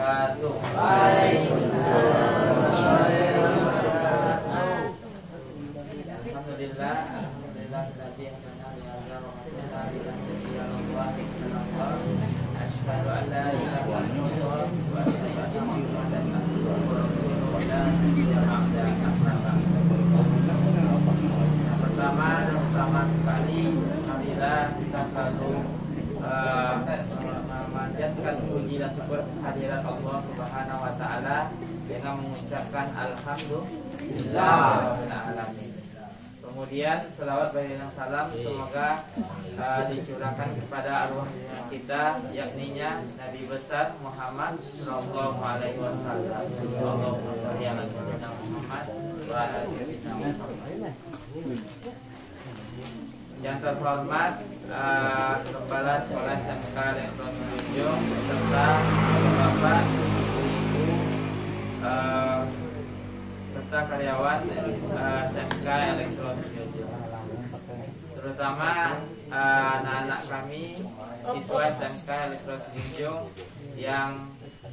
wabarakatuh. Alhamdulillah, alhamdulillah tadi hadana li hadza wa hadana li hadza Allah asyhadu an la ilaha illallah wa asyhadu anna Muhammadan abduhu wa rasuluhu la ilaha illallah. Yang pertama sekali alhamdulillah kita selalu memanjatkan puji dan syukur hadirat Allah Subhanahu wa taala dengan mengucapkan alhamdulillah rabbil alamin. Kemudian selawat dan salam semoga dicurahkan kepada arwah kita, yakninya Nabi besar Muhammad sallallahu alaihi wasallam. Allahumma shalli ala sayyidina Muhammad wa ala sayyidina Muhammad. Yang terhormat Kepala Sekolah SMK Elektronik Junjung serta Bapak, Ibu, serta karyawan SMK Elektronik Junjung, terutama anak-anak kami siswa SMK Elektronik Junjung yang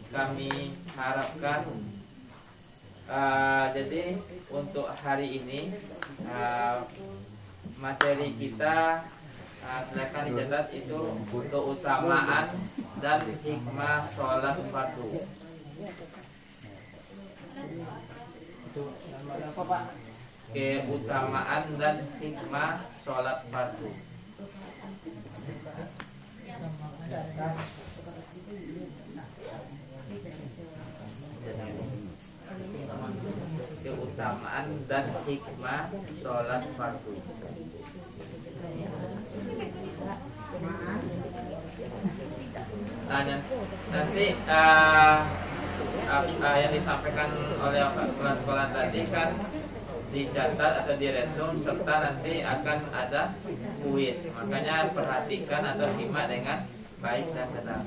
kami harapkan jadi untuk hari ini materi kita silakan dicatat itu keutamaan dan hikmah sholat fardu. Keutamaan dan hikmah sholat fardu. Keutamaan dan hikmah sholat fardu. Nanti yang disampaikan oleh kepala sekolah tadi kan dicatat atau diresum serta nanti akan ada kuis. Makanya perhatikan atau simak dengan baik dan benar.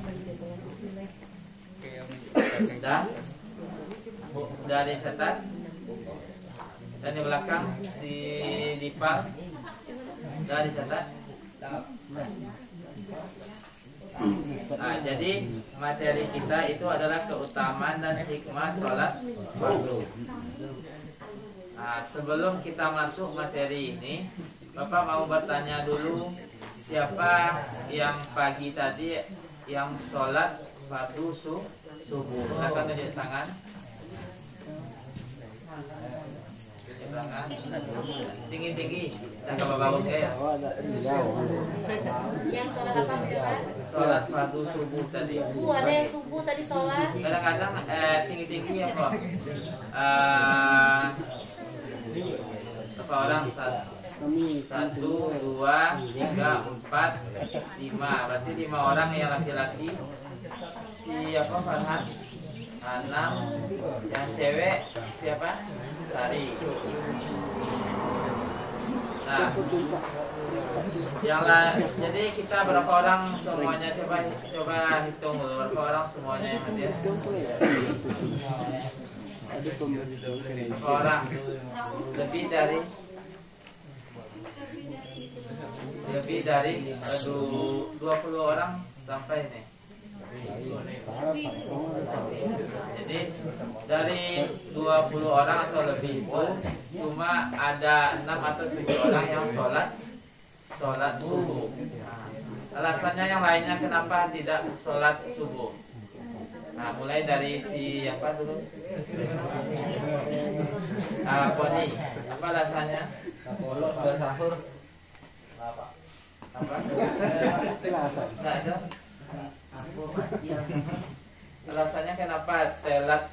Sudah dicatat dan di belakang di dipal sudah dicatat. Jadi materi kita itu adalah keutamaan dan hikmah sholat fardu. Sebelum kita masuk materi ini, Bapak mau bertanya dulu, siapa yang pagi tadi yang sholat fardu subuh? Silakan tunjuk tangan. Tinggi-tinggi, jangan bawa-bawa ya. Yang sholat apa berapa? Sholat fardu subuh tadi. Ada yang subuh tadi sholat. Kadang-kadang tinggi-tinggi ya kok. Berapa orang? 1, 2, 3, 4, 5. Berarti 5 orang yang laki-laki. Siapa Farhan? 6. Yang cewek siapa? Sari. Nah, jadi kita berapa orang semuanya, coba hitung dulu berapa orang semuanya yang hadir. Berapa orang? Lebih dari 20 orang sampai ini. Jadi dari 20 orang atau lebih itu cuma ada 6 atau 7 orang yang sholat subuh. Alasannya yang lainnya kenapa tidak sholat subuh? Nah, mulai dari si apa dulu? Poni. Apa alasannya? Sahur. Apa? Tidak ada. Alasannya kenapa telat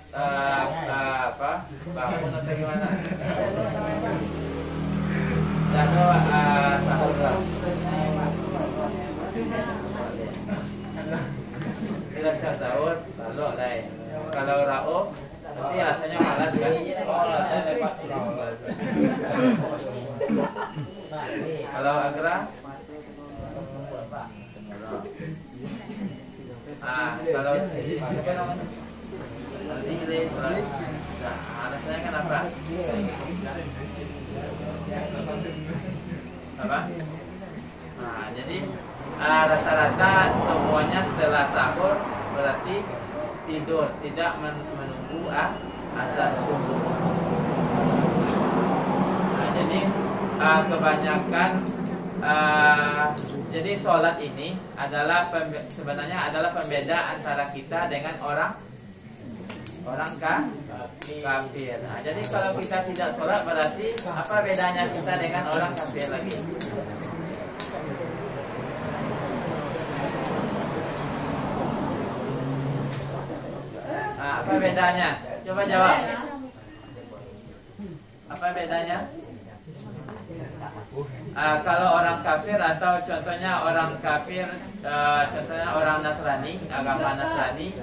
bangun atau gimana? Lalu sahur. Tidak sahur, lalu lain. Kalau raup, nanti rasanya malas kan? Rasanya lepas. Kalau agra, kalau siapa namanya? Alasannya kenapa? Apa? Jadi rata-rata semuanya setelah sahur berarti tidur, tidak menunggu azan subuh. Nah, jadi kebanyakan jadi sholat ini adalah sebenarnya adalah pembeda antara kita dengan orang kafir. Nah, jadi kalau kita tidak sholat berarti apa bedanya kita dengan orang kafir lagi? Nah, apa bedanya? Coba jawab. Apa bedanya? Kalau orang kafir atau contohnya orang kafir, contohnya orang Nasrani, agama Nasrani,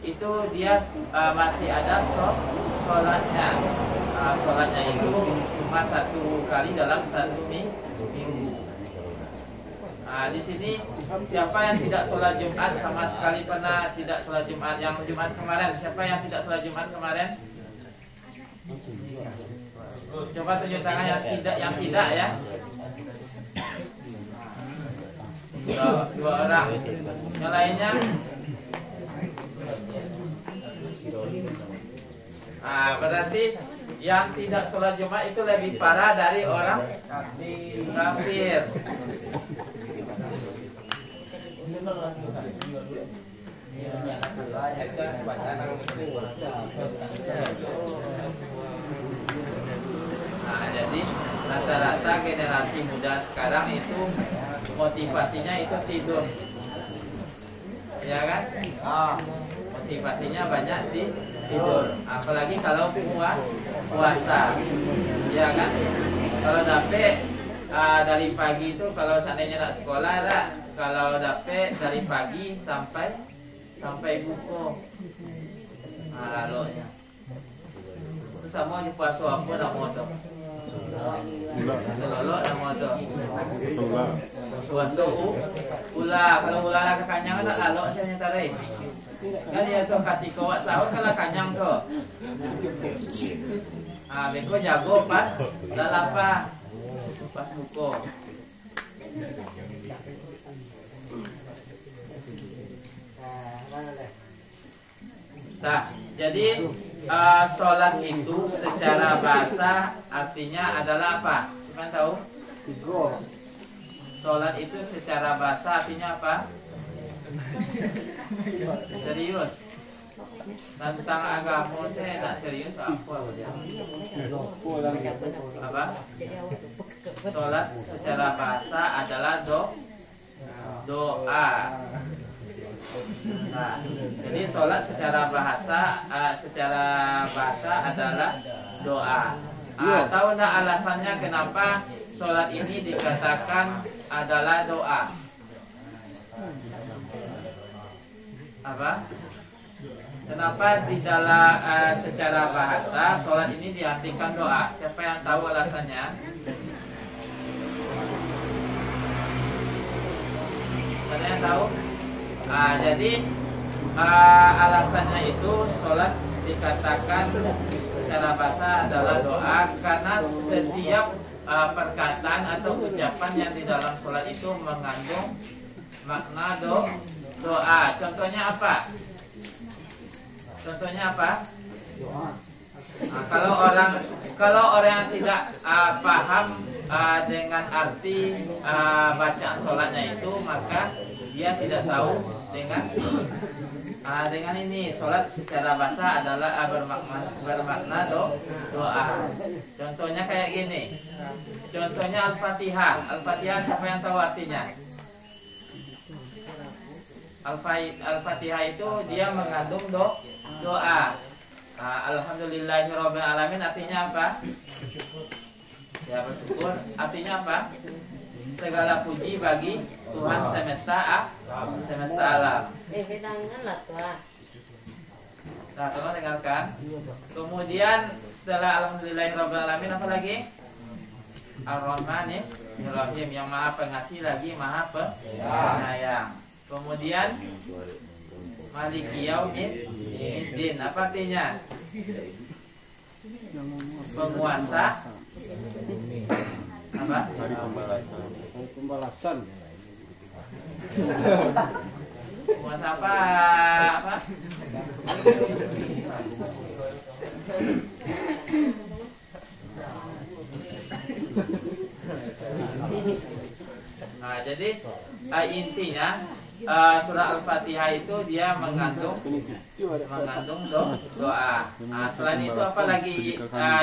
itu dia masih ada sholatnya. Sholatnya itu cuma 1 kali dalam 1 minggu. Di sini siapa yang tidak sholat Jumat sama sekali pernah tidak sholat Jumat? Yang Jumat kemarin, siapa yang tidak sholat Jumat kemarin? Coba tunjuk tangan yang tidak ya. Dua orang. Yang lainnya? Berarti yang tidak sholat Jumat itu lebih parah dari orang kafir. Jadi rata-rata generasi muda sekarang itu motivasinya itu tidur, ya kan? Motivasinya banyak di tidur, apalagi kalau puasa, ya kan? Kalau dapet dari pagi itu, kalau seandainya nak sekolah, kalau dapet dari pagi sampai buku, lalu sama di puasa apa nak motor? Selolok nak motor. Puasa ulah, kalau ulah nak kanyang nak lalu saya tarik. Kan dia tu ketika awak sahur kalau kanyang tu. Beko jago pas lalapa pas buku. Nah, jadi sholat itu secara bahasa artinya adalah apa? Kalian tahu? Sholat itu secara bahasa artinya apa? Serius. Tentang agama saya tak serius apa? Apa? Sholat secara bahasa adalah doa. Nah, jadi sholat secara bahasa adalah doa. Tahu nggak alasannya kenapa sholat ini dikatakan adalah doa? Apa? Kenapa di dalam secara bahasa sholat ini diartikan doa? Siapa yang tahu alasannya? Ada yang tahu? Jadi alasannya itu sholat dikatakan secara bahasa adalah doa karena setiap perkataan atau ucapan yang di dalam sholat itu mengandung makna doa. Contohnya apa? Kalau orang yang tidak paham dengan arti bacaan sholatnya itu, maka dia tidak tahu dengan ini sholat secara bahasa adalah bermakna doa. Contohnya kayak gini. Contohnya Al-Fatihah. Al-Fatihah siapa yang tahu artinya? Al-Fatihah itu dia mengandung doa. Alhamdulillahirabbil alamin artinya apa? Ya bersyukur. Artinya apa? Segala puji bagi Tuhan semesta alam. Janganlah Tuhan. Nah, tolong dengarkan. Kemudian setelah alhamdulillahirabbil alamin apa lagi? Ar-Rahmanir-Rahim, yang Maha Pengasih lagi Maha Penyayang. Kemudian Maliki Yaumiddin, apa artinya? Penguasa apa? Pembalasan. Penguasa apa? Jadi intinya surah Al-Fatihah itu dia mengandung doa. Selain itu apalagi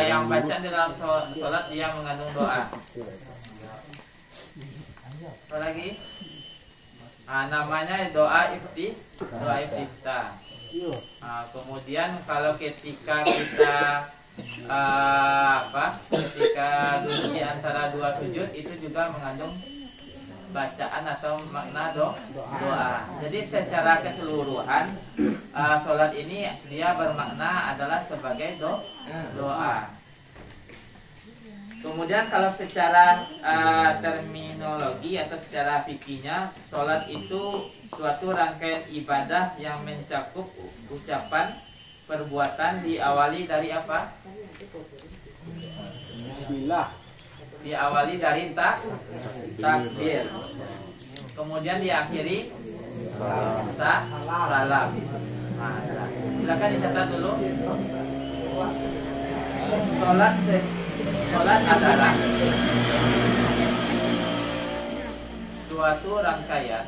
yang baca di dalam sholat dia mengandung doa. Apalagi namanya doa iftitah. Kemudian kalau ketika kita ketika duduk di antara dua sujud itu juga mengandung bacaan atau makna doa. Jadi secara keseluruhan sholat ini dia bermakna adalah sebagai doa. Kemudian kalau secara terminologi atau secara fikihnya, sholat itu suatu rangkaian ibadah yang mencakup ucapan, perbuatan diawali dari apa? Bismillah. Diawali dari takbir. Kemudian diakhiri salam. Silakan dicatat dulu. Sholat adalah suatu rangkaian.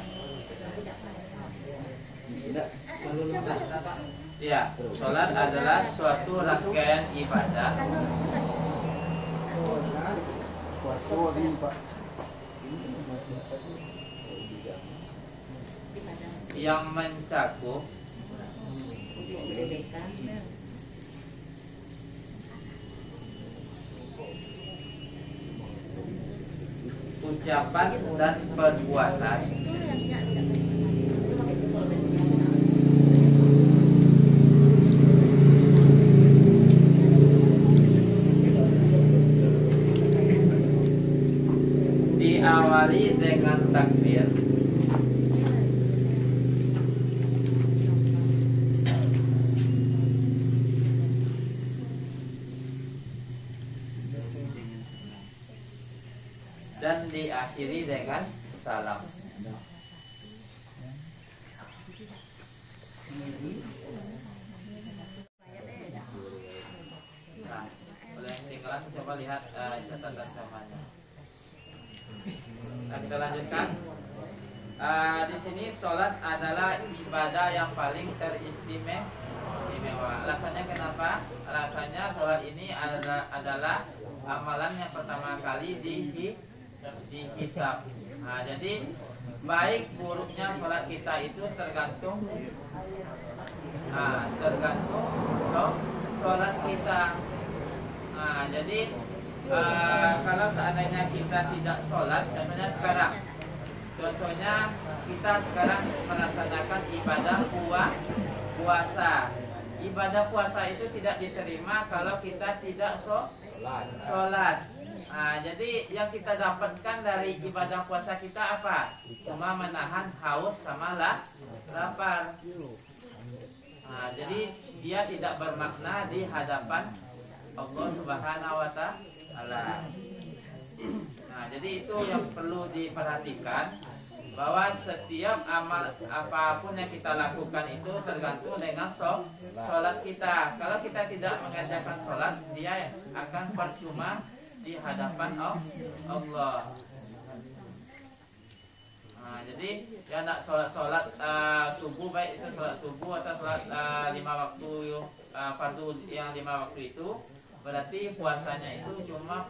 Ya, sholat adalah suatu rangkaian ibadah yang mencakup ucapan dan perbuatan diawali dengan takbir dan diakhiri dengan salam. Nah, boleh yang tinggalan coba lihat catatan samanya. Nah, kita lanjutkan. Di sini sholat adalah ibadah yang paling teristimewa. Alasannya kenapa? Alasannya sholat ini adalah amalan yang pertama kali dihisab. Nah, jadi baik buruknya sholat kita itu tergantung sholat kita. Nah, jadi kalau seandainya kita tidak sholat, contohnya kita sekarang melaksanakan ibadah puasa. Ibadah puasa itu tidak diterima kalau kita tidak sholat. Nah, jadi yang kita dapatkan dari ibadah puasa kita apa? Cuma menahan haus sama lapar. Nah, jadi dia tidak bermakna di hadapan Allah Subhanahu wa Ta'ala. Nah, jadi itu yang perlu diperhatikan, bahwa setiap amal apapun yang kita lakukan itu tergantung dengan sholat kita. Kalau kita tidak mengerjakan sholat, dia akan percuma di hadapan Allah. Nah, jadi ya nak sholat subuh, baik itu sholat subuh atau sholat 5 waktu fardu yang 5 waktu itu, berarti puasanya itu cuma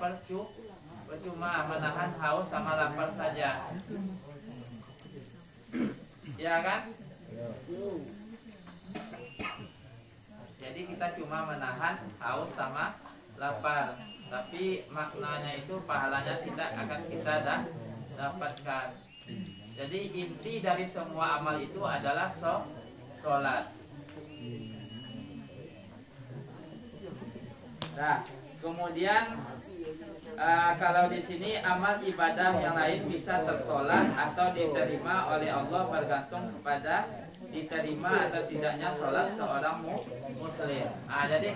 percuma menahan haus sama lapar saja. Ya kan? Jadi kita cuma menahan haus sama lapar, tapi maknanya itu pahalanya tidak akan kita dapatkan. Jadi inti dari semua amal itu adalah sholat. Nah, kemudian kalau di sini amal ibadah yang lain bisa tertolak atau diterima oleh Allah bergantung kepada diterima atau tidaknya sholat seorang muslim. Jadi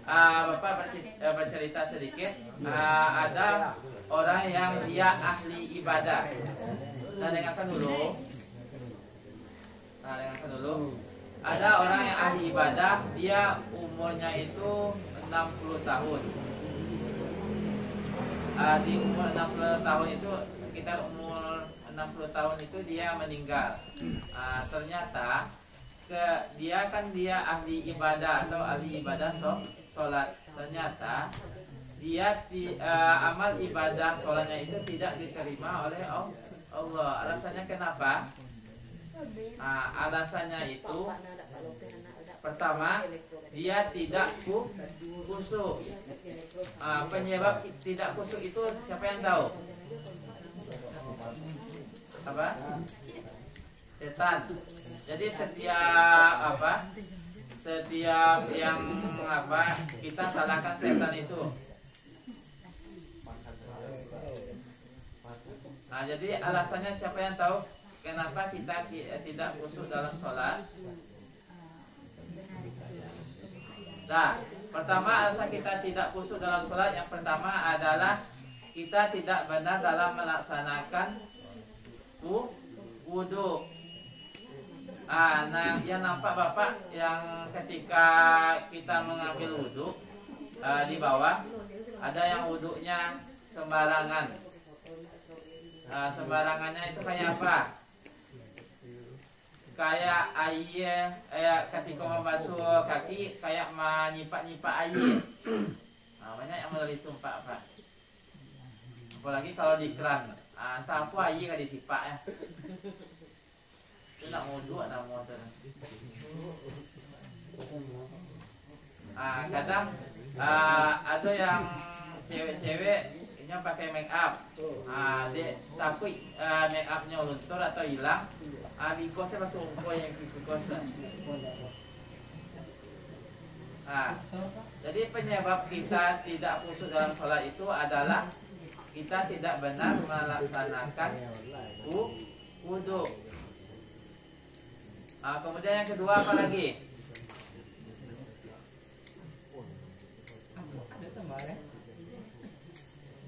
Bapak bercerita sedikit. Ada orang yang dia ahli ibadah. Nah, dengarkan dulu. Ada orang yang ahli ibadah, dia umurnya itu 60 tahun. Di umur 60 tahun itu sekitar umur 60 60 tahun itu dia meninggal. Ternyata dia ahli ibadah atau ahli ibadah sholat. Ternyata dia amal ibadah sholatnya itu tidak diterima oleh Allah. Alasannya kenapa? Alasannya itu pertama, dia tidak khusyuk. Penyebab tidak khusyuk itu siapa yang tahu? Apa? Setan. Jadi setiap yang kita salahkan setan itu. Jadi alasannya siapa yang tahu kenapa kita tidak khusyuk dalam sholat? Pertama alasan kita tidak khusyuk dalam sholat yang pertama adalah kita tidak benar dalam melaksanakan wudu. Yang nampak Bapak yang ketika kita mengambil wudu di bawah ada yang wudunya sembarangan. Sembarangannya itu kayak apa? Kayak air, ketika membasuh kaki kayak menyipak-nyipak air. Banyak yang melalui tumpah Pak. Apalagi kalau di keran, sapu air kan disipak ya. Itu nak wudu nak motor. Kadang ada yang cewek-cewek yang pakai make up. Tapi make upnya luntur atau hilang. Bikosnya masuk umpo yang bikos. Jadi penyebab kita tidak khusyuk dalam sholat itu adalah kita tidak benar melaksanakan wudu. Kemudian yang kedua apa lagi?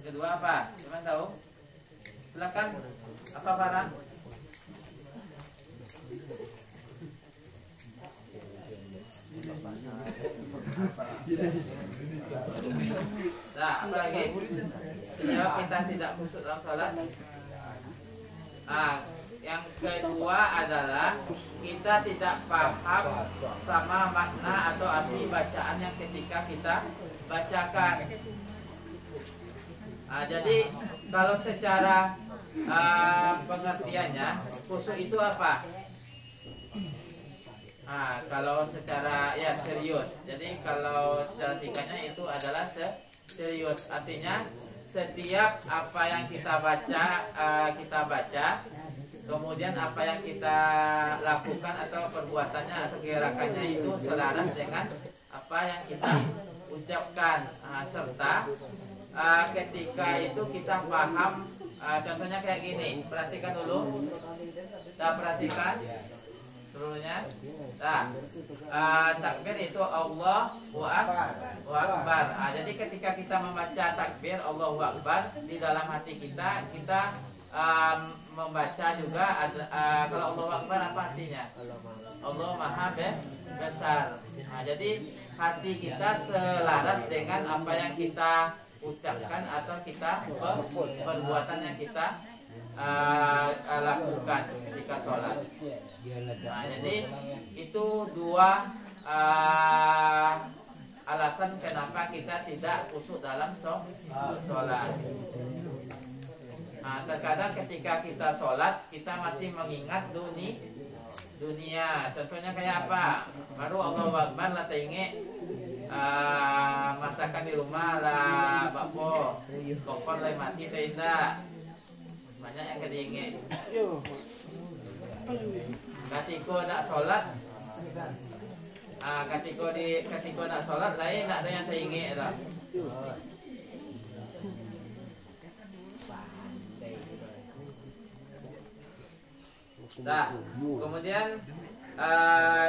Kedua apa? Siapa tahu? Silakan. Apa Farah? Apa lagi? Penyebab kita tidak khusyuk dalam sholat. Yang kedua adalah kita tidak paham sama makna atau arti bacaan yang ketika kita bacakan. Jadi kalau secara pengertiannya khusyuk itu apa? Kalau secara serius. Jadi kalau secara singkatnya itu adalah serius. Artinya setiap apa yang kita baca, kemudian apa yang kita lakukan atau perbuatannya atau gerakannya itu selaras dengan apa yang kita ucapkan, serta ketika itu kita paham. Contohnya kayak gini, perhatikan dulu. Kita perhatikan dulunya. Takbir itu Allahu Akbar. Jadi ketika kita membaca takbir Allahu Akbar, di dalam hati kita membaca juga kalau Allahu Akbar apa artinya? Allah Maha Besar. Jadi hati kita selaras dengan apa yang kita ucapkan atau kita perbuatan yang kita lakukan ketika sholat. Jadi itu dua alasan kenapa kita tidak khusyuk dalam sholat. Terkadang ketika kita sholat kita masih mengingat dunia. Contohnya kayak apa? Baru Allahu Akbar lah tengok masakan di rumah lah bakpo kompor lah mati tidak. Banyak yang kedingin. Ketika nak sholat, ketika nak sholat lain nak ada yang teringin dah. Kemudian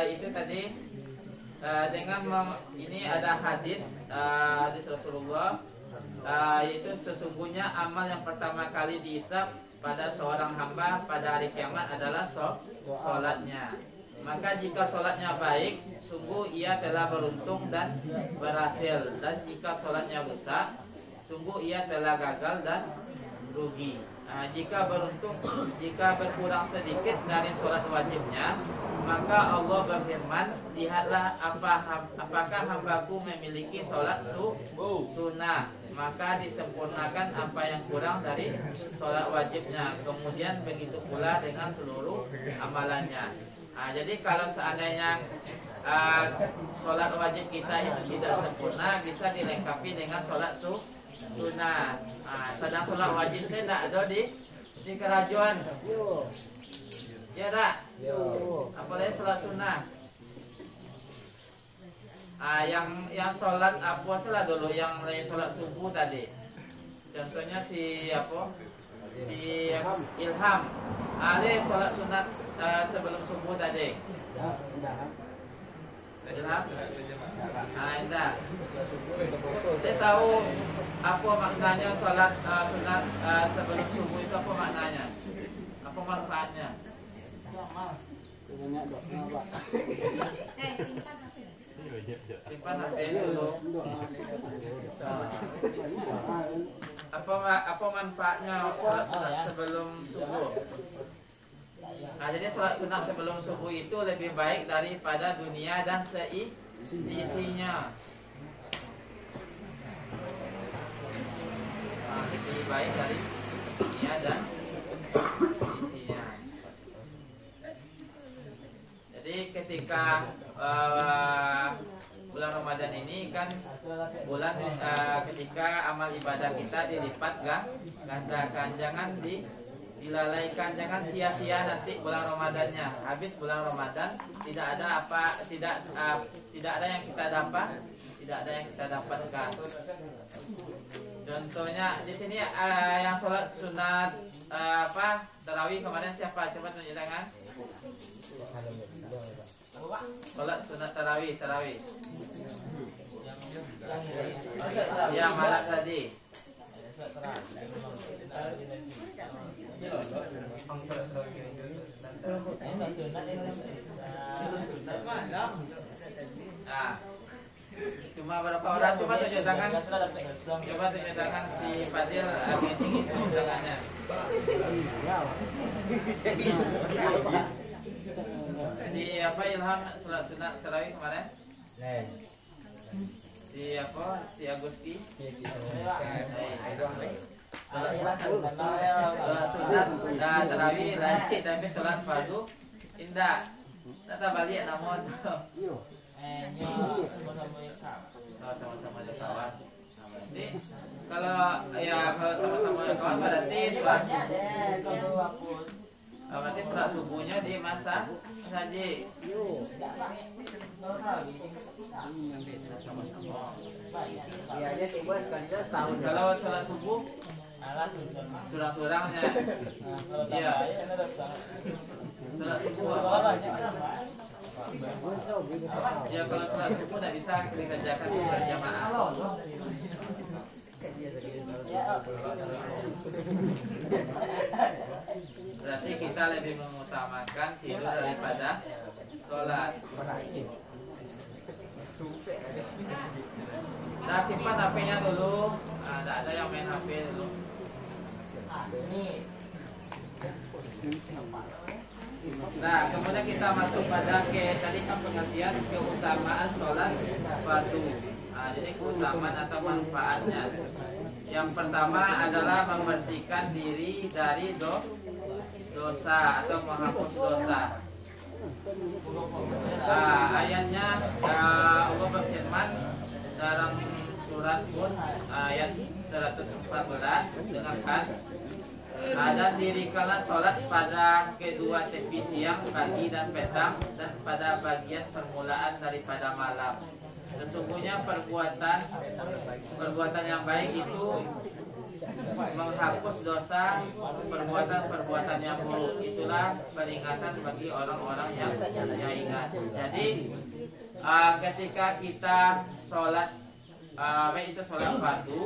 itu tadi dengan ini ada hadis Rasulullah, yaitu sesungguhnya amal yang pertama kali dihisab pada seorang hamba pada hari kiamat adalah sholatnya. Maka jika sholatnya baik, sungguh ia telah beruntung dan berhasil. Dan jika sholatnya rusak, sungguh ia telah gagal dan rugi. jika berkurang sedikit dari sholat wajibnya, maka Allah berfirman, lihatlah apakah hambaku memiliki sholat sunnah, maka disempurnakan apa yang kurang dari sholat wajibnya. Kemudian begitu pula dengan seluruh amalannya. Jadi kalau seandainya sholat wajib kita itu tidak sempurna, bisa dilengkapi dengan sholat sunnah. Sedang sholat wajib saya tidak ada di kerajuan. Ya tak? Apalagi sholat sunnah. Yang sholat apa salah dulu, yang lain sholat subuh tadi. Contohnya si Ilham. Ada sholat sunat sebelum subuh tadi. Ilham. Indah. Saya tahu apa maknanya sholat sunat sebelum subuh itu, apa maknanya? Apa manfaatnya? Simpan HP dulu. Apa manfaatnya sholat sunat sebelum subuh? Jadi sholat sunat sebelum subuh itu lebih baik daripada dunia dan seisinya. Lebih baik dari dunia dan isinya. Jadi ketika bulan Ramadan ini kan bulan ketika amal ibadah kita dilipat gandakan, jangan dilalaikan, jangan sia-sia nanti bulan Ramadannya. Habis bulan Ramadan tidak ada yang kita dapatkan. Contohnya di sini yang sholat sunat tarawih kemarin siapa? Coba tunjuk tangan. Sholat sunat tarawih. Ya malam tadi. Cuma berapa orang? Coba tunjuk tangan. Si Fadil meeting itu tangannya. Di Ilham sholat sunat tarawih kemarin? Si Agusti? Sholat sunat tarawih lanjut, tapi sholat fardu indah. Tata balik namun sama-sama kawan. Jadi kalau sama-sama kawan berarti sholat subuhnya di masa saja. Kalau sholat subuh surang-surangnya, iya. Sholat subuh ya, kalau sholat subuh tidak bisa dikerjakan berjamaah. Berarti kita lebih mengutamakan tidur daripada sholat. Nah, simpan HP-nya dulu. Tidak ada yang main HP dulu. Nah, kemudian kita masuk pada tadi kan pengertian keutamaan sholat fardu. Jadi keutamaan atau manfaatnya. Yang pertama adalah membersihkan diri dari dosa atau menghapus dosa. Ayatnya Allah berfirman dalam surat Hud ayat 114, dengarkan. Dan dirikanlah sholat pada kedua tepi siang, pagi dan petang, dan pada bagian permulaan daripada malam. Sesungguhnya perbuatan yang baik itu menghapus dosa, perbuatan yang buruk itulah peringatan bagi orang-orang yang ingat. Jadi ketika kita sholat, baik itu sholat fardu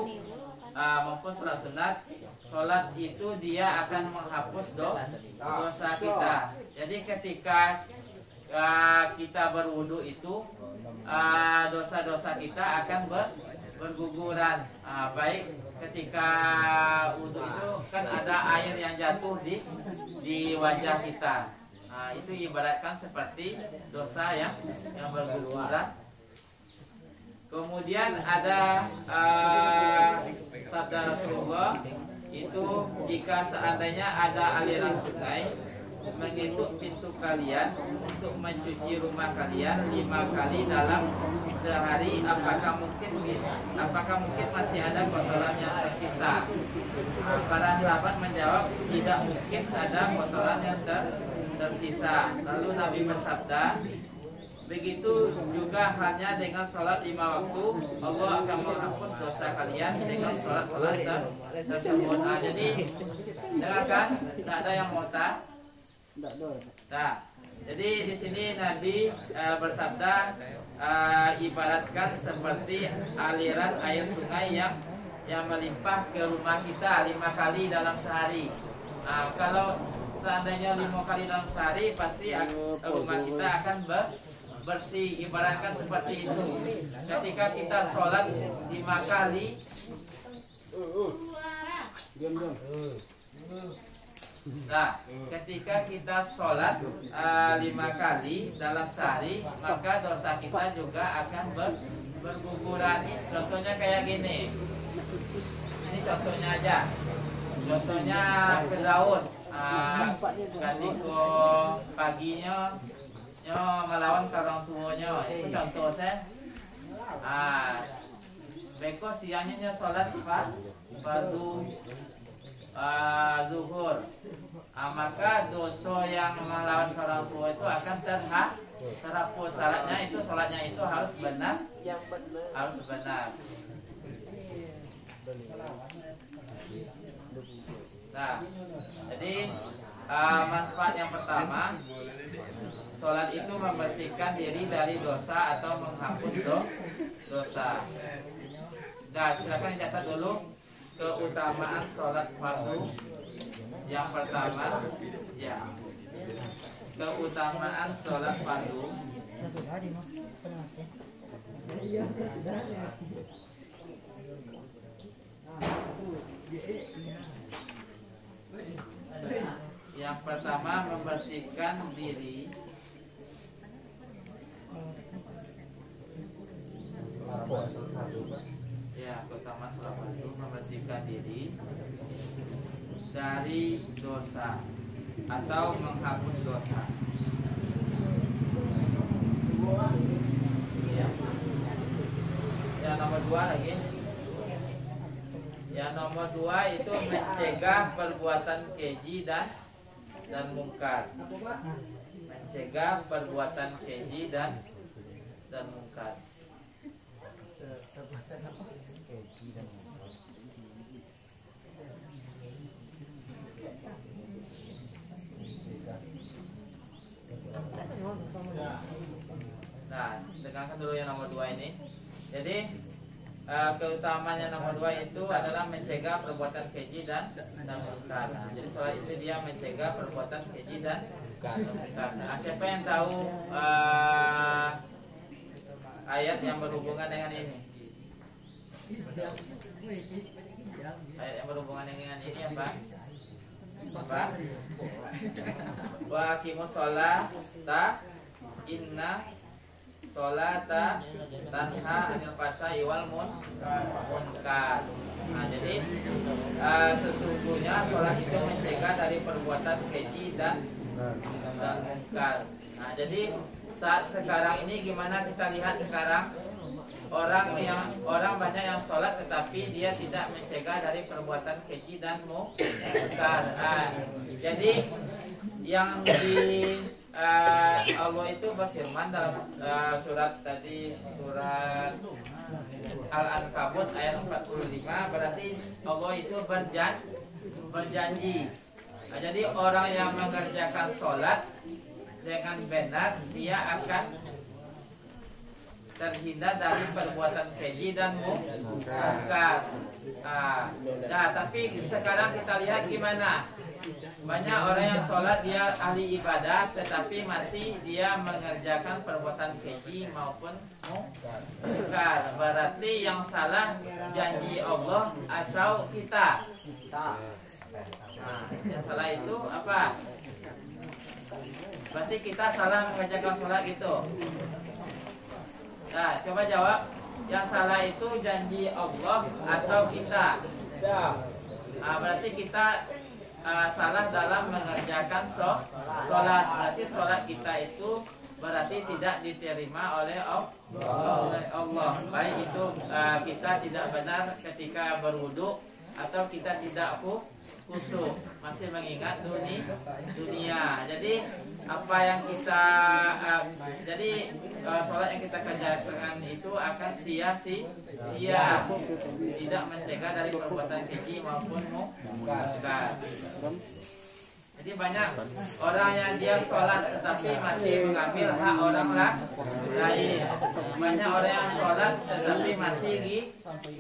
maupun sholat sunat, sholat itu dia akan menghapus dosa kita. Jadi ketika kita berwudu itu dosa-dosa kita akan berguguran. Baik ketika wudu itu kan ada air yang jatuh di wajah kita. Itu ibaratkan seperti dosa yang berguguran. Kemudian ada sabda Rasulullah itu, jika seandainya ada aliran sungai mengetuk pintu kalian untuk mencuci rumah kalian 5 kali dalam sehari, apakah mungkin masih ada kotoran yang tersisa? Para sahabat menjawab, tidak mungkin ada kotoran yang tersisa. Lalu Nabi bersabda, begitu juga halnya dengan sholat 5 waktu, Allah akan menghapus dosa kalian dengan sholat tersebut. Jadi dengarkan, tidak ada yang mau tak? Nah, jadi di sini Nabi bersabda, ibaratkan seperti aliran air sungai yang melimpah ke rumah kita 5 kali dalam sehari. Kalau seandainya 5 kali dalam sehari, pasti rumah kita akan bersih. Ibaratkan seperti itu. Ketika kita sholat 5 kali, ketika kita sholat 5 kali dalam sehari, maka dosa kita juga akan berguguran. Contohnya kayak gini. Ini contohnya aja. Contohnya ke laut. Ketika paginya melawan karang tuanya, itu contoh saya. Beko siangnya sholat fardu zuhur. Maka dosa yang melawan karang tua itu akan terhapus. Syaratnya itu sholatnya itu harus benar. Harus benar. Nah, jadi manfaat yang pertama, sholat itu membersihkan diri dari dosa atau menghapus dosa. Nah, silakan dicatat dulu keutamaan sholat fardu. Yang pertama, ya, keutamaan sholat fardu. Yang pertama, membersihkan diri keutamaan sholat fardu, membersihkan diri dari dosa atau menghapus dosa. Yang nomor 2 lagi. Yang nomor 2 itu mencegah perbuatan keji dan mungkar. Mencegah perbuatan keji dan mungkar. Nah, dengarkan dulu yang nomor 2 ini. Jadi keutamaannya nomor 2 itu adalah mencegah perbuatan keji dan mungkar. Jadi soal itu dia mencegah perbuatan keji dan mungkar. Nah, siapa yang tahu ayat yang berhubungan dengan ini? Ayat yang berhubungan dengan ini apa? Wa aqimus sholata inna sholata tanha 'anil fahsya'i wal munkar. Nah, jadi sesungguhnya sholat itu mencegah dari perbuatan keji dan munkar. Nah, jadi saat sekarang ini gimana kita lihat sekarang orang banyak yang sholat tetapi dia tidak mencegah dari perbuatan keji dan munkar. Jadi yang di Allah itu berfirman dalam surat Al-Ankabut ayat 45, berarti Allah itu berjanji. Nah, jadi orang yang mengerjakan sholat dengan benar, dia akan terhindar dari perbuatan keji dan munkar. Nah, tapi sekarang kita lihat gimana Banyak orang yang sholat dia ahli ibadah, tetapi masih dia mengerjakan perbuatan keji maupun mungkar. Berarti yang salah janji Allah atau kita? Nah, yang salah itu apa? Berarti kita salah mengerjakan sholat itu. Nah, coba jawab. Yang salah itu janji Allah atau kita? Nah, berarti kita salah dalam mengerjakan sholat. Berarti sholat kita itu berarti tidak diterima oleh Allah. Baik itu kita tidak benar ketika berwudu atau kita tidak khusyuk, masih mengingat dunia. Jadi apa yang kita sholat yang kita kerjakan itu akan sia-sia, tidak mencegah dari perbuatan keji maupun mungkar. Jadi banyak orang yang dia sholat tetapi masih mengambil hak orang lain. Banyak orang yang sholat tetapi masih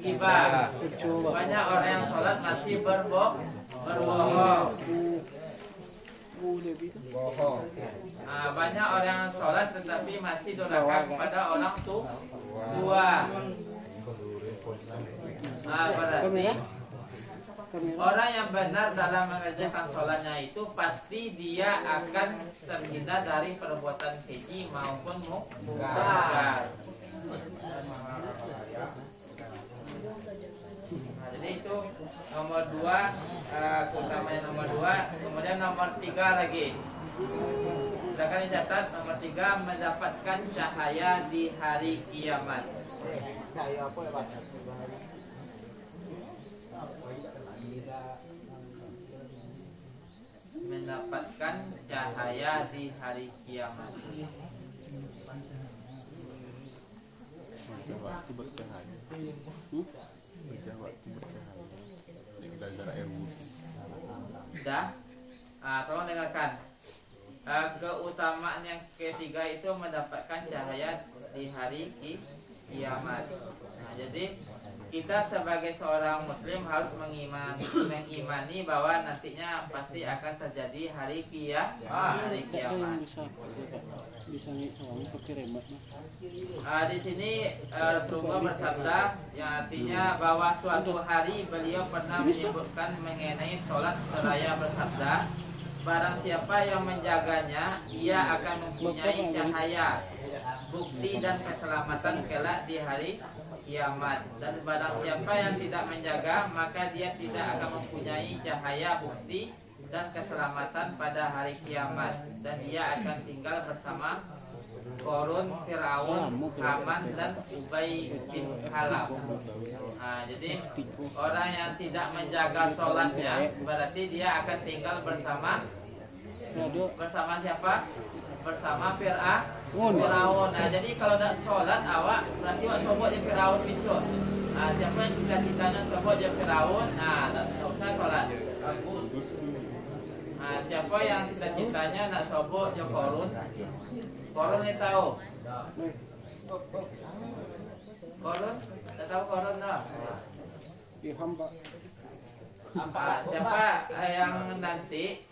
ghibah. Banyak orang yang sholat masih berbohong. Banyak orang yang sholat tetapi masih durhaka kepada orang tua. Berarti orang yang benar dalam mengerjakan sholatnya itu pasti dia akan terhindar dari perbuatan keji maupun mungkar. Jadi itu nomor 2, utamanya nomor 2. Kemudian nomor 3 lagi. Silakan dicatat. Nomor 3, mendapatkan cahaya di hari kiamat. Cahaya apa ya, Pak? Mendapatkan cahaya di hari kiamat. Waktu bercahaya. Waktu bercahaya. Gara-gara air wudhu. Sudah? Tolong dengarkan. Keutamaan yang ketiga itu mendapatkan cahaya di hari kiamat. Nah, jadi kita sebagai seorang muslim harus mengimani bahwa nantinya pasti akan terjadi hari kiamat. Di sini Rasulullah bersabda yang artinya bahwa suatu hari beliau pernah menyebutkan mengenai sholat seraya bersabda, barang siapa yang menjaganya, ia akan mempunyai cahaya, bukti dan keselamatan kelak di hari kiamat. Dan barang siapa yang tidak menjaga, maka dia tidak akan mempunyai cahaya, bukti dan keselamatan pada hari kiamat. Dan dia akan tinggal bersama Korun, Fir'aun, Haman dan Ubay bin Khalaf. Nah, jadi orang yang tidak menjaga sholatnya berarti dia akan tinggal bersama siapa? Bersama Fir'aun. Nah, jadi kalau tidak sholat awak berarti awak sobot je Fir'aun besok. Nah, siapa yang cita-citanya sobot je Fir'aun, tak usah sholat. Nah, siapa yang cita-citanya nak sobot je Korun? Korun ni tahu? Korun? Tak tahu Korun tak? Siapa yang nanti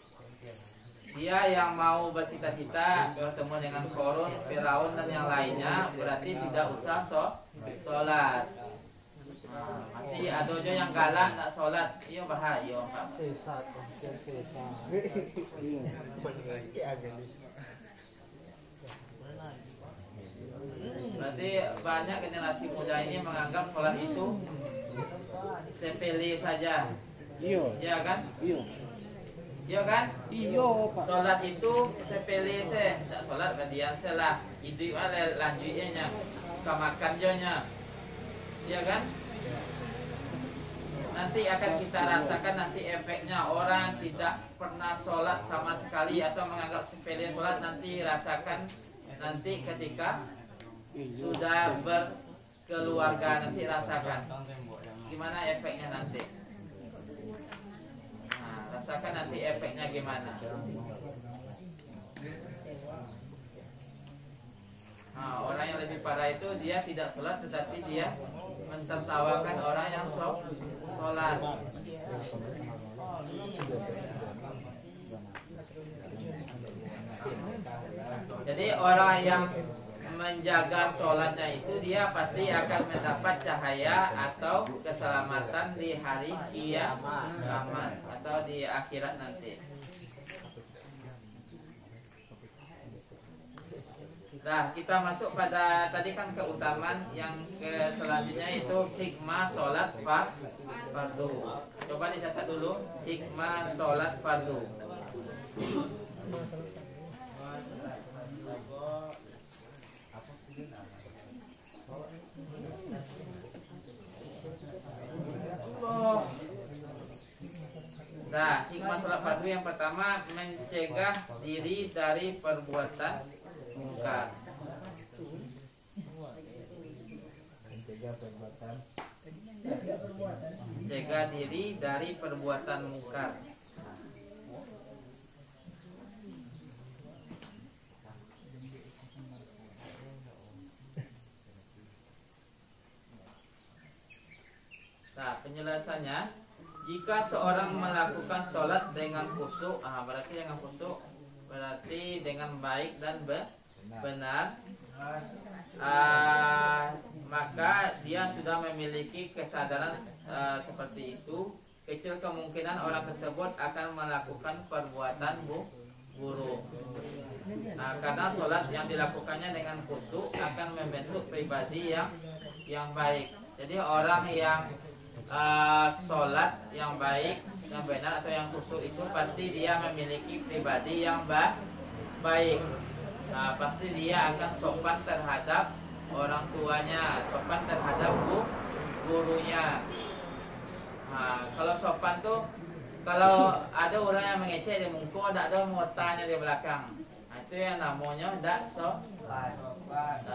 dia yang mau bercita-cita bertemu dengan Korun, Firaun dan yang lainnya, berarti tidak usah sholat. Masih ada aja yang galak tak sholat, iya bahaya Pak. Berarti banyak generasi muda ini menganggap sholat itu sepele saja. Iya kan? Iya kan? Iya, Pak. Sholat itu sepele se, tak sholat badian selah. Hidup ale lanjutnya, kamakan jonya. Iya kan? Nanti akan kita rasakan nanti efeknya. Orang tidak pernah sholat sama sekali atau menganggap sepele sholat, nanti rasakan nanti ketika sudah berkeluarga, nanti rasakan gimana efeknya nanti. Nah, rasakan nanti efeknya gimana. Nah, orang yang lebih parah itu dia tidak sholat tetapi dia mentertawakan orang yang sholat. Jadi orang yang menjaga sholatnya itu dia pasti akan mendapat cahaya atau keselamatan di hari kiamat atau di akhirat nanti. Nah, kita masuk pada tadi kan keutamaan yang ke selanjutnya itu hikmah sholat fardu. Coba dicatat dulu hikmah sholat fardu. Nah, hikmah sholat fardu yang pertama mencegah diri dari perbuatan mungkar. Mencegah diri dari perbuatan mungkar. Nah, penjelasannya, jika seorang melakukan sholat dengan khusyuk, berarti dengan khusyuk, berarti dengan baik dan benar, maka dia sudah memiliki kesadaran seperti itu. Kecil kemungkinan orang tersebut akan melakukan perbuatan buruk. Nah, karena sholat yang dilakukannya dengan khusyuk akan membentuk pribadi yang baik. Jadi orang yang sholat yang baik, yang benar atau yang khusyuk itu pasti dia memiliki pribadi yang baik. Nah, pasti dia akan sopan terhadap orang tuanya, sopan terhadap gurunya. Nah, kalau sopan tuh, kalau ada orang yang mengecek di muka, ada motanya di belakang. Nah, itu yang namanya tidak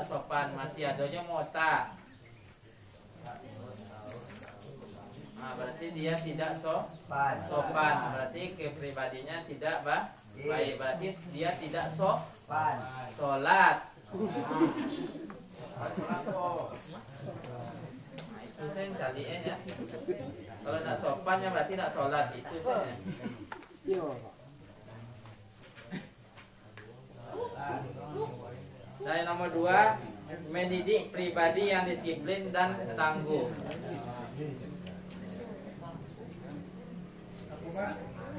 sopan, masih adanya mota. Nah, berarti dia tidak sopan, berarti kepribadiannya tidak baik, berarti dia tidak sholat. Nah, itu saya cariin ya. Kalau tidak sopannya berarti tidak sholat, itu saya. Dan yang nomor 2, mendidik pribadi yang disiplin dan tangguh.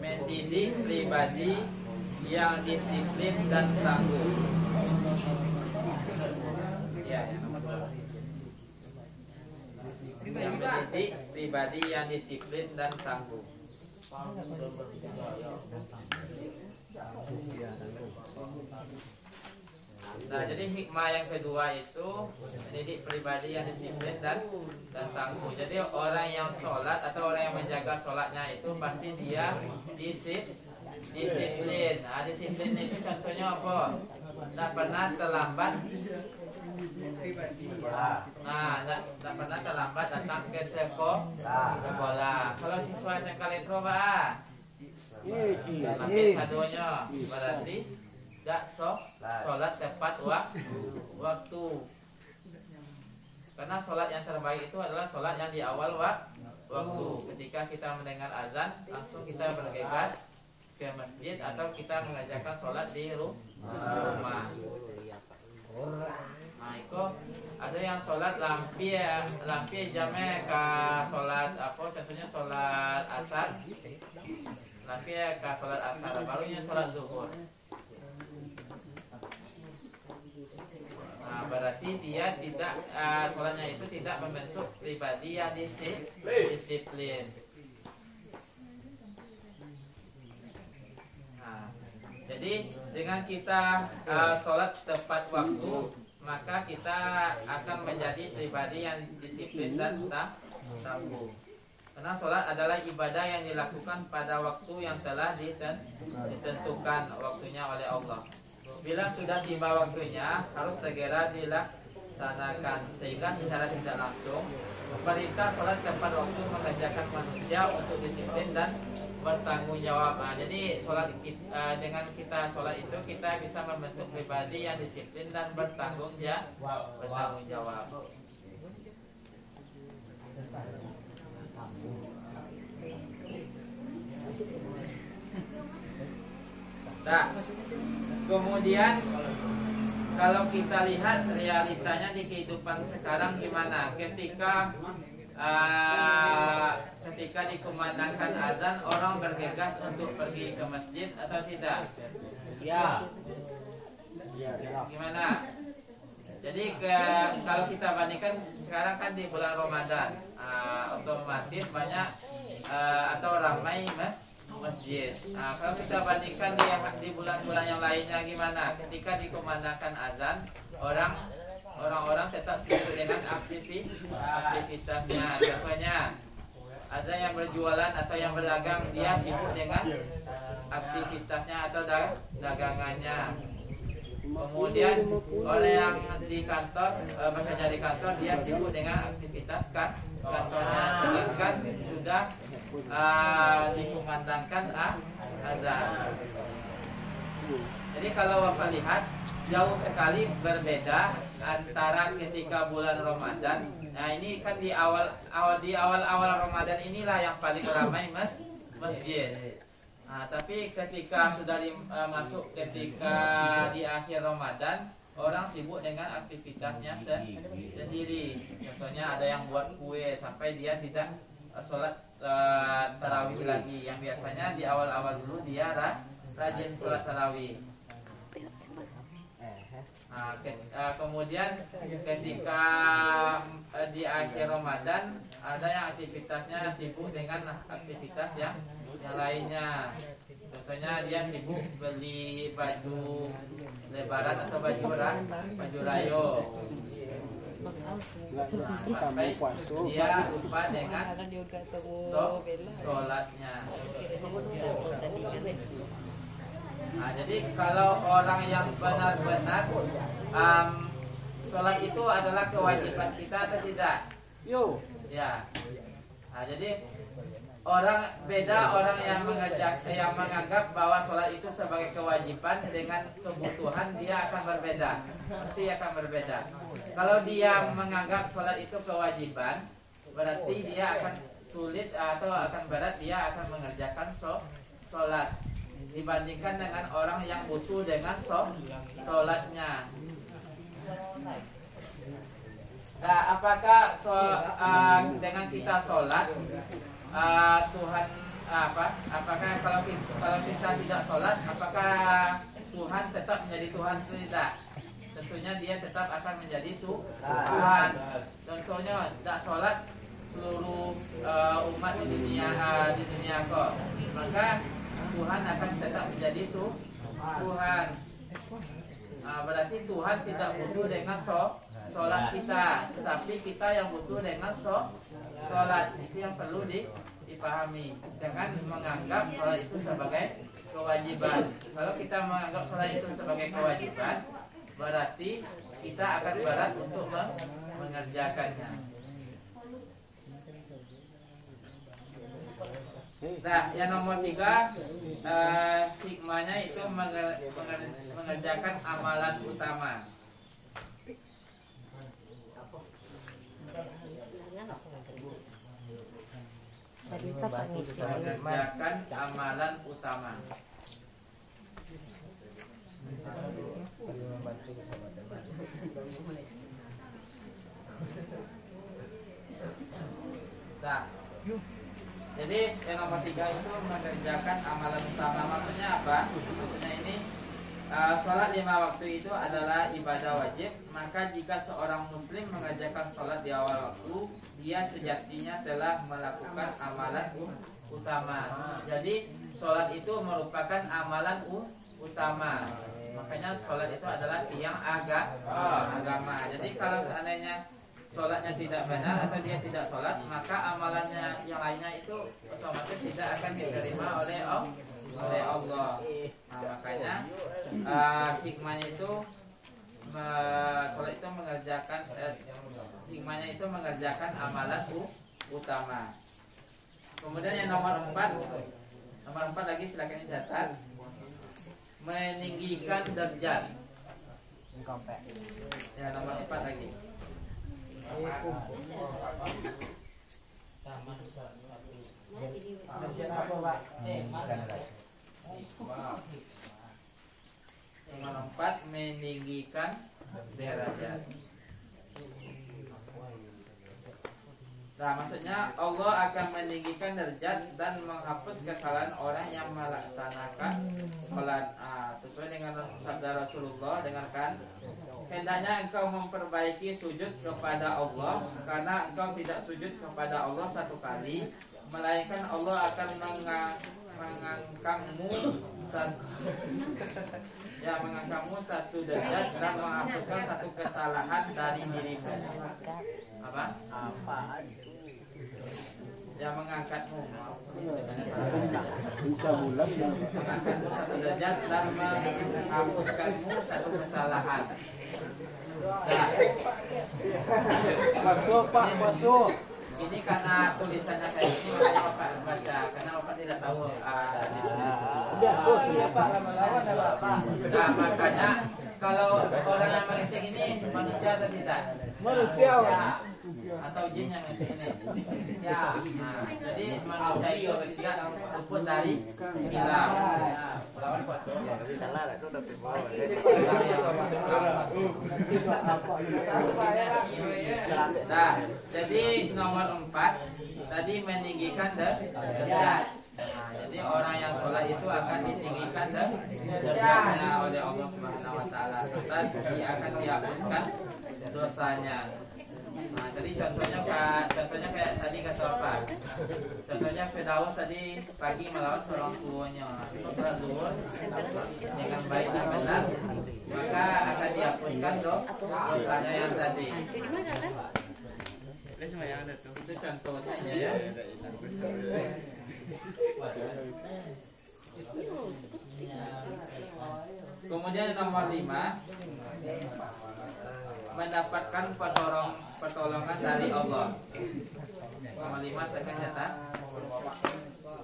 Mendidik pribadi yang disiplin dan tangguh. Ya, yang nomor 2. Yang mendidik pribadi yang disiplin dan tangguh. Nah, jadi hikmah yang kedua itu mendidik pribadi yang disiplin dan tangguh. Jadi orang yang sholat atau orang yang menjaga sholatnya itu pasti dia disiplin. Nah, disiplin itu contohnya apa? Tidak pernah terlambat. Nah, tidak pernah terlambat datang ke sekolah. Kalau siswa SMK Letro, Pak, sadonya berarti tidak sholat tepat waktu. Karena sholat yang terbaik itu adalah sholat yang di awal waktu. Ketika kita mendengar azan, langsung kita bergegas ke masjid atau kita mengerjakan sholat di rumah. Nah, itu ada yang sholat lampi jamnya ke sholat apa? Contohnya sholat asar, lampi ke sholat asar, barunya sholat zuhur. Nah, berarti dia tidak sholatnya itu tidak membentuk pribadi yang disiplin. Nah, jadi dengan kita sholat tepat waktu, maka kita akan menjadi pribadi yang disiplin dan tangguh. Karena sholat adalah ibadah yang dilakukan pada waktu yang telah ditentukan waktunya oleh Allah. Bila sudah tiba waktunya, harus segera dilaksanakan. Sehingga secara tidak langsung, perintah sholat tepat waktu mengajarkan manusia untuk disiplin dan bertanggung jawab. Nah, jadi sholat dengan kita sholat itu kita bisa membentuk pribadi yang disiplin dan bertanggung jawab. Nah, kemudian kalau kita lihat realitanya di kehidupan sekarang gimana? Ketika dikumandangkan azan, orang bergegas untuk pergi ke masjid atau tidak? Ya. Gimana? Jadi kalau kita bandingkan sekarang kan di bulan Ramadan, otomatis banyak atau ramai masjid. Kalau kita bandingkan di bulan-bulan yang lainnya gimana? Ketika dikumandangkan azan, orang-orang tetap sibuk dengan aktivitasnya. Contohnya ada yang berjualan atau yang berdagang, dia sibuk dengan aktivitasnya atau dagangannya. Kemudian orang yang di kantor, bekerja di kantor, dia sibuk dengan aktivitas kantornya, sedangkan sudah dikumandangkan azan. Jadi kalau Bapak lihat, jauh sekali berbeda antara ketika bulan Ramadan. Nah, ini kan di awal-awal Ramadan inilah yang paling ramai masjid. Nah, tapi ketika sudah masuk ketika di akhir Ramadan, orang sibuk dengan aktivitasnya sendiri. Contohnya ada yang buat kue sampai dia tidak sholat tarawih lagi. Yang biasanya di awal-awal dulu dia rajin sholat tarawih. Nah, kemudian ketika di akhir Ramadan ada yang aktivitasnya sibuk dengan aktivitas yang lainnya. Contohnya dia sibuk beli baju lebaran atau baju rayo. Sampai dia lupa dengan sholatnya. Nah, jadi kalau orang yang benar-benar sholat itu adalah kewajiban kita atau tidak? Ya. Nah, jadi orang yang menganggap bahwa sholat itu sebagai kewajiban dengan kebutuhan, dia akan berbeda, pasti akan berbeda. Kalau dia menganggap sholat itu kewajiban, berarti dia akan sulit atau akan berat dia akan mengerjakan sholat dibandingkan dengan orang yang butuh dengan sholatnya. Nah, apakah dengan kita sholat Tuhan apakah kalau kita tidak sholat, apakah Tuhan tetap menjadi Tuhan atau tidak? Tentunya dia tetap akan menjadi Tuhan. Contohnya tidak sholat seluruh umat di dunia kok, maka Tuhan akan tetap menjadi Tuhan. Berarti Tuhan tidak butuh dengan sholat kita, tetapi kita yang butuh dengan sholat. Itu yang perlu dipahami. Jangan menganggap sholat itu sebagai kewajiban. Kalau kita menganggap sholat itu sebagai kewajiban, berarti kita akan berat untuk mengerjakannya. Nah, yang nomor 3, hikmahnya itu mengerjakan amalan utama. Mengerjakan amalan utama. Nah, jadi yang nomor 3 itu mengerjakan amalan utama. Maksudnya apa? Maksudnya ini sholat 5 waktu itu adalah ibadah wajib. Maka jika seorang muslim mengerjakan sholat di awal waktu, dia sejatinya telah melakukan amalan utama. Jadi sholat itu merupakan amalan utama. Makanya sholat itu adalah tiang agama. Jadi kalau seandainya sholatnya tidak benar atau dia tidak sholat, maka amalannya yang lainnya itu otomatis tidak akan diterima oleh Allah. Nah, makanya hikmahnya itu sholat itu mengerjakan hikmahnya itu mengerjakan amalan utama. Kemudian yang nomor 4 lagi silakan dicatat, meninggikan derajat. Ya, nomor 4 lagi. Nomor 4 meninggikan Nah, maksudnya Allah akan meninggikan derajat dan menghapus kesalahan orang yang melaksanakan sholat. Sesuai dengan sabda Rasulullah, dengarkan. Hendaknya engkau memperbaiki sujud kepada Allah, karena engkau tidak sujud kepada Allah satu kali, melainkan Allah akan mengangkatmu satu derajat dan menghapuskan satu kesalahan dari dirimu. Apa? Yang mengangkatmu, mengangkatmu satu derajat dan menghapuskanmu satu kesalahan. Nah, Masuk Pak, masuk. ini karena tulisannya kayak gini makanya Bapak baca, karena Bapak tidak tahu. Biasa ya Pak, lama-lama ada Pak. Nah, makanya kalau orang yang mengecek ini manusia atau tidak? Manusia Atau jin yang ngecek ini? Ya. Nah, jadi manusia itu ketika luput dari hilang. Nah, jadi nomor 4 tadi meninggikan derajat. Nah, jadi orang yang sholat itu akan ditinggikan derajatnya oleh Allah Subhanahu Wa Taala. Dan dia akan dihapuskan dosanya. Nah, jadi contohnya kayak tadi kata apa? Contohnya Firdaus tadi pagi melawan seorang tuanya. Itu berlur dengan baik dan benar, maka akan dihapuskan dosanya yang tadi. Itu contoh saja ya. Kemudian nomor 5, mendapatkan pertolongan dari Allah. Nomor 5 saya akan catat.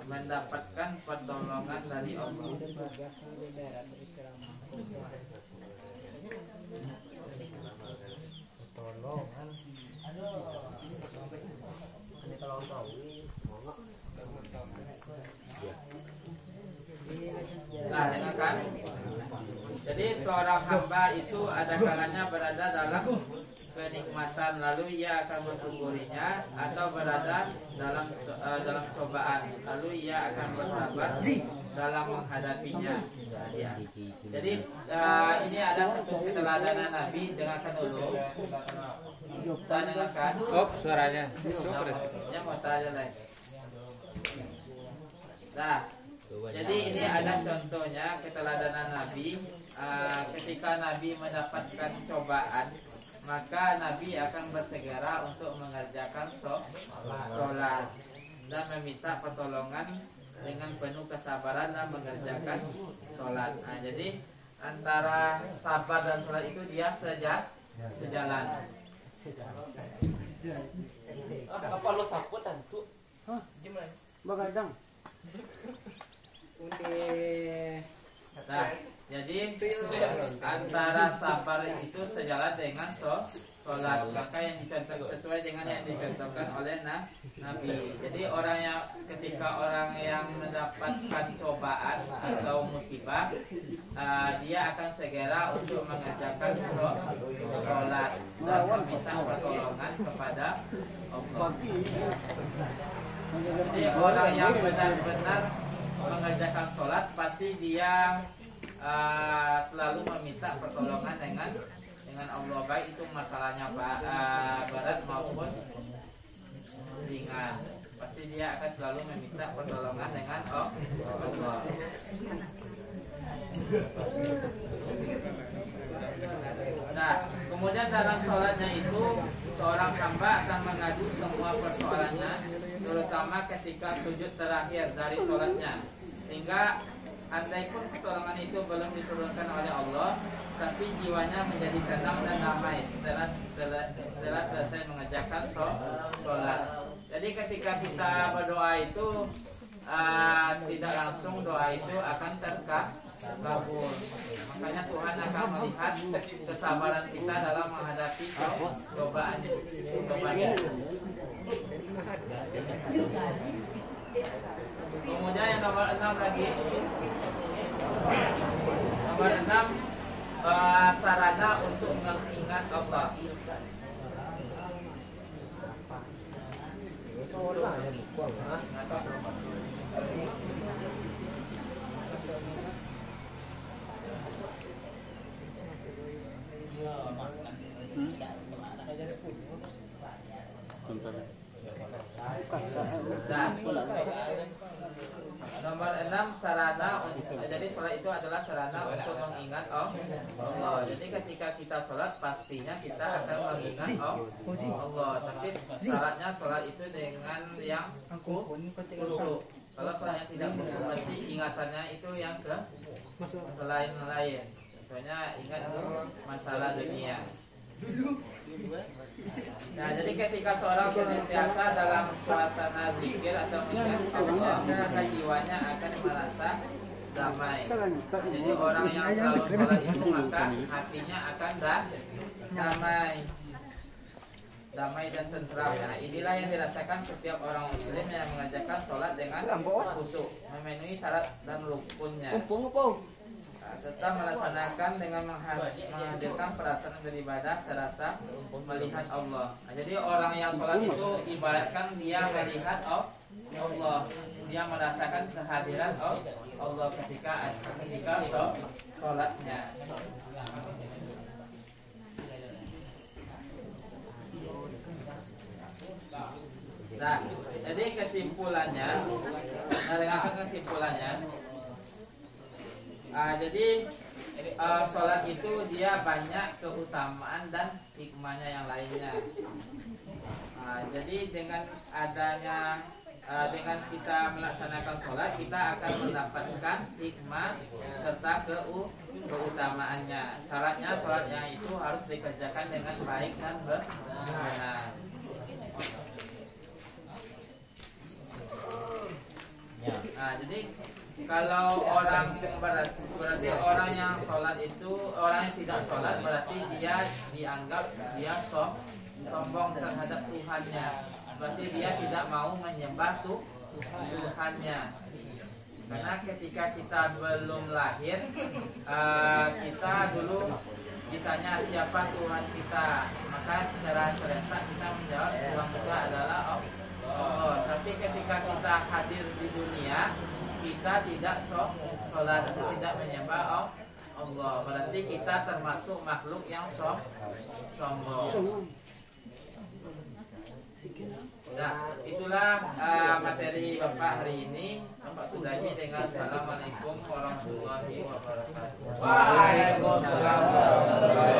Mendapatkan pertolongan dari Allah. Nah, dengarkan. Jadi seorang hamba itu ada kalanya berada dalam kenikmatan, lalu ia akan mensyukurinya, atau berada dalam cobaan, lalu ia akan bersabar dalam menghadapinya. Jadi ini ada satu keteladanan Nabi, dengarkan dulu. Kita dengarkan. Suaranya. Yang mau tanya lagi. Nah, jadi ini ada contohnya keteladanan Nabi. Ketika Nabi mendapatkan cobaan, maka Nabi akan bersegera untuk mengerjakan sholat dan meminta pertolongan dengan penuh kesabaran dan mengerjakan sholat. Nah, jadi antara sabar dan sholat itu dia sejalan. Apa lo saput tentu? Hah? Gimana? Bagadang. Nah, jadi antara sabar itu sejalan dengan sholat, maka yang dicontohkan sesuai dengan yang dicontohkan oleh Nabi. Jadi ketika orang yang mendapatkan cobaan atau musibah, dia akan segera untuk mengerjakan sholat dan meminta pertolongan kepada Allah. Jadi orang yang benar-benar mengerjakan sholat pasti dia selalu meminta pertolongan dengan Allah, baik itu masalahnya berat maupun ringan. Pasti dia akan selalu meminta pertolongan dengan Allah. Nah, kemudian dalam sholatnya itu seorang hamba akan mengadu semua persoalannya, terutama ketika sujud terakhir dari sholatnya, sehingga andai pun pertolongan itu belum diturunkan oleh Allah, tapi jiwanya menjadi tenang dan damai setelah selesai mengerjakan sholat. Jadi ketika kita berdoa itu tidak langsung doa itu akan terkabul. Makanya Tuhan akan melihat kesabaran kita dalam menghadapi cobaan. Kemudian yang nomor 6 lagi. Nomor 6, sarana untuk mengingat Allah. Nomor 6 sarana jadi sholat itu adalah sarana untuk mengingat Allah. Jadi ketika kita sholat pastinya kita akan mengingat Allah. Tapi syaratnya sholat itu dengan yang khusyuk. Kalau sholatnya tidak khusyuk pasti ingatannya itu yang ke selain lain. Contohnya ingat itu masalah dunia. Nah, jadi ketika seorang senantiasa dalam suasana zikir atau mengingat Allah, maka jiwanya akan merasa damai. Jadi orang yang selalu sholat itu maka hatinya akan damai dan tentram. Nah, inilah yang dirasakan setiap orang muslim yang mengerjakan sholat dengan khusyuk, memenuhi syarat dan rukunnya. Serta melaksanakan dengan menghadirkan perasaan beribadah serasa melihat Allah. Nah, jadi orang yang sholat itu ibaratkan dia melihat Allah, dia merasakan kehadiran Allah ketika sholatnya. Nah, jadi kesimpulannya, jadi sholat itu dia banyak keutamaan dan hikmahnya yang lainnya. Jadi dengan adanya dengan kita melaksanakan sholat kita akan mendapatkan hikmah serta keutamaannya. Syaratnya sholatnya itu harus dikerjakan dengan baik dan benar. Jadi kalau orang berarti orang yang sholat itu orang yang tidak sholat berarti dia dianggap dia sombong terhadap Tuhannya. Berarti dia tidak mau menyembah Tuhannya. Karena ketika kita belum lahir kita dulu ditanya siapa Tuhan kita, maka secara serentak kita menjawab Tuhan kita adalah Allah. Tapi ketika kita hadir di dunia kita tidak sholat atau tidak menyembah Allah, berarti kita termasuk makhluk yang sombong. Nah, itulah materi Bapak hari ini. Bapak sudahi dengan Assalamualaikum warahmatullahi wabarakatuh. Waalaikumsalam warahmatullahi wabarakatuh.